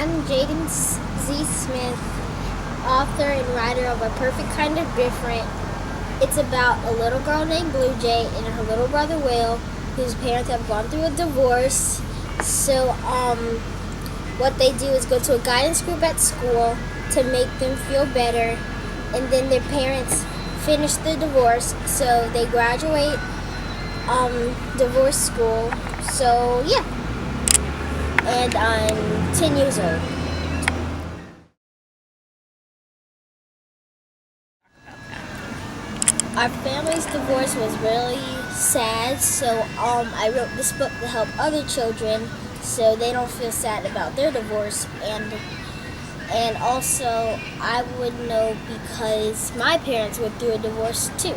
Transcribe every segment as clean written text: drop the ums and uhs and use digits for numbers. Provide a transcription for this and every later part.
I'm Jaden Z. Smith, author and writer of A Perfect Kind of Different. It's about a little girl named Blue Jay and her little brother Will, whose parents have gone through a divorce. So, what they do is go to a guidance group at school to make them feel better, and then their parents finish the divorce, so they graduate divorce school. So, yeah. And I'm 10 years old. Our family's divorce was really sad, so I wrote this book to help other children so they don't feel sad about their divorce, and also I would know because my parents went through a divorce too.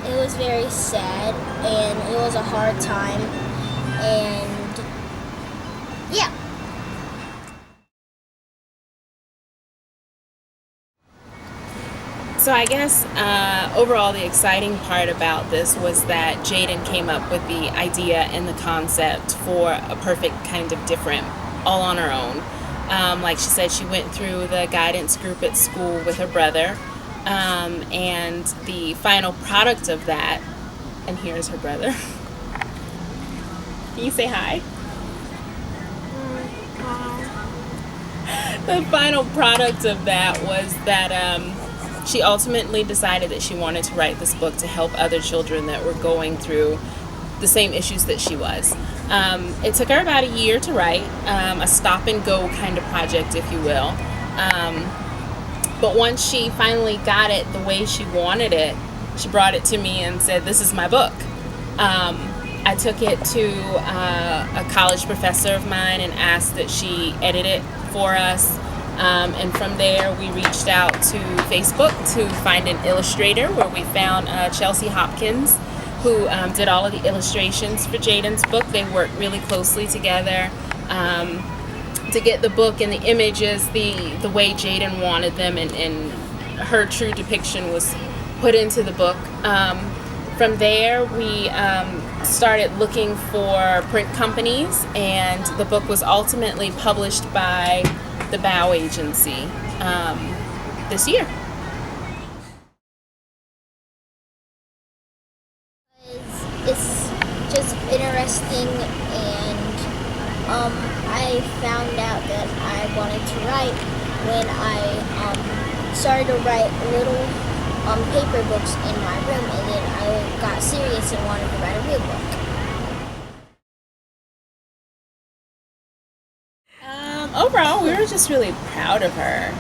It was very sad and it was a hard time, and yeah. So I guess overall the exciting part about this was that Jaden came up with the idea and the concept for A Perfect Kind of Different all on her own. Like she said, she went through the guidance group at school with her brother, and the final product of that, and here's her brother. Can you say hi? The final product of that was that she ultimately decided that she wanted to write this book to help other children that were going through the same issues that she was. It took her about a year to write, a stop and go kind of project, if you will. But once she finally got it the way she wanted it, she brought it to me and said, "This is my book." I took it to a college professor of mine and asked that she edit it for us. And from there, we reached out to Facebook to find an illustrator, where we found Chelsea Hopkins, who did all of the illustrations for Jaden's book. They worked really closely together to get the book and the images the way Jaden wanted them, and her true depiction was put into the book. From there, we started looking for print companies, and the book was ultimately published by the Bow Agency this year. It's just interesting, and I found out that I wanted to write when I started to write little paper books in my room, and then I got serious and wanted to write a real book. Overall, we were just really proud of her.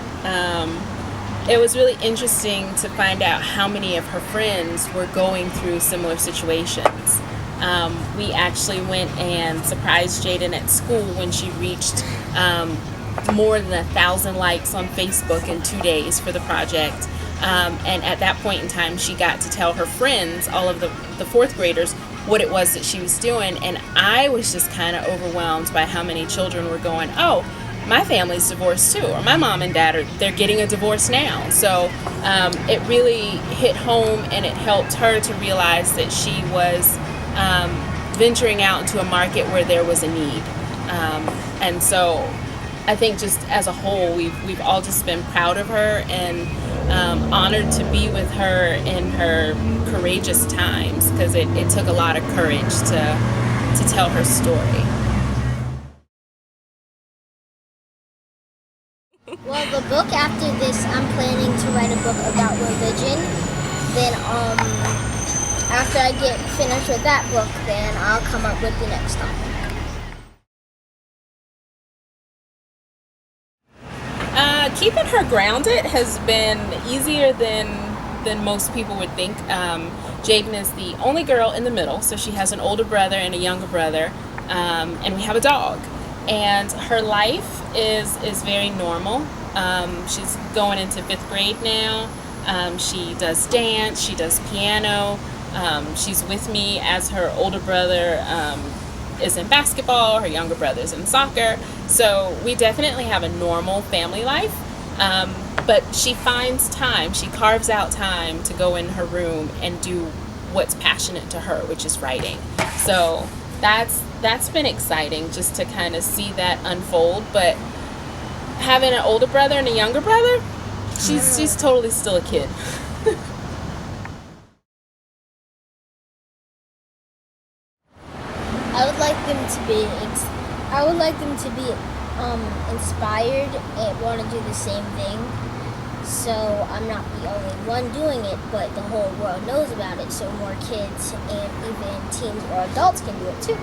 It was really interesting to find out how many of her friends were going through similar situations. We actually went and surprised Jaden at school when she reached more than 1,000 likes on Facebook in 2 days for the project. And at that point in time, she got to tell her friends, all of the fourth graders, what it was that she was doing. And I was just kind of overwhelmed by how many children were going, "Oh, my family's divorced too," or "My mom and dad they're getting a divorce now." So it really hit home, and it helped her to realize that she was venturing out into a market where there was a need. And so I think just as a whole, we've all just been proud of her and honored to be with her in her courageous times, because it took a lot of courage to tell her story. Well, the book after this, I'm planning to write a book about religion. Then, after I get finished with that book, then I'll come up with the next topic. Keeping her grounded has been easier than most people would think. Jaden is the only girl in the middle, so she has an older brother and a younger brother, and we have a dog. And her life is very normal. She's going into 5th grade now. She does dance, she does piano. She's with me as her older brother is in basketball, her younger brother's in soccer. So we definitely have a normal family life. But she finds time, she carves out time to go in her room and do what's passionate to her, which is writing. So that's been exciting just to kind of see that unfold. But having an older brother and a younger brother, she's totally still a kid. I would like them to be. I would like them to be inspired and want to do the same thing. So I'm not the only one doing it, but the whole world knows about it. So more kids and even teens or adults can do it too.